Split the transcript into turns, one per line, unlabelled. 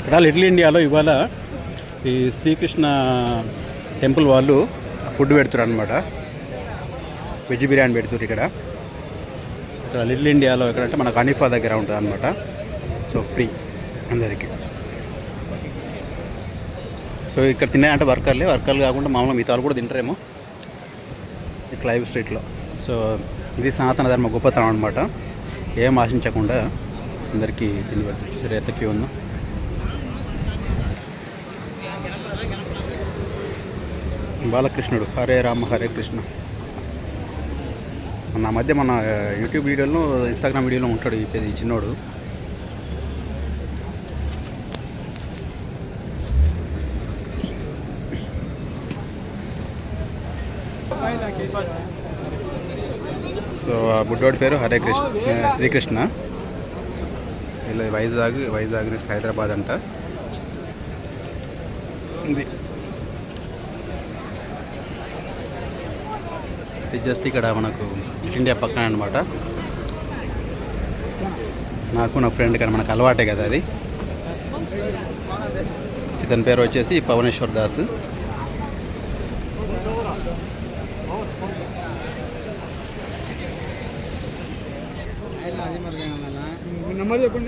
ఇక్కడ లిటిల్ ఇండియాలో ఇవాళ ఈ శ్రీకృష్ణ టెంపుల్ వాళ్ళు ఫుడ్ పెడుతున్నారు అనమాట. వెజ్ బిర్యానీ పెడుతున్నారు ఇక్కడ. ఇక్కడ లిటిల్ ఇండియాలో ఎక్కడంటే మనకు హనీఫా దగ్గర ఉంటుంది అనమాట. సో ఫ్రీ అందరికీ. సో ఇక్కడ తిన్నాయంటే వర్కర్లు కాకుండా మామూలుగా మిగతా కూడా తింటారేమో ఈ క్లైవ్ స్ట్రీట్లో. సో ఇది సనాతన ధర్మ గొప్పతనం అనమాట. ఏం ఆశించకుండా అందరికీ తిని పెడుతుంది. సరే ఎంత క్యూ ఉందో. బాలకృష్ణుడు హరే రామ హరే కృష్ణ. మన మధ్య మన యూట్యూబ్ వీడియోలో ఇన్స్టాగ్రామ్ వీడియోలో ఉంటాడు ఈ చిన్నోడు. సో ఆ బుడ్డోడి పేరు హరే కృష్ణ శ్రీకృష్ణ. ఇలా వైజాగ్ నెక్స్ట్ హైదరాబాద్ అంట. ఇది జస్ట్ ఇక్కడ మనకు ఇండియా పక్కన అనమాట. నాకు నా ఫ్రెండ్ కానీ మనకు అలవాటే కదా అది. ఇతని పేరు వచ్చేసి పవనేశ్వర్ దాస్.
నెంబర్ చెప్పండి.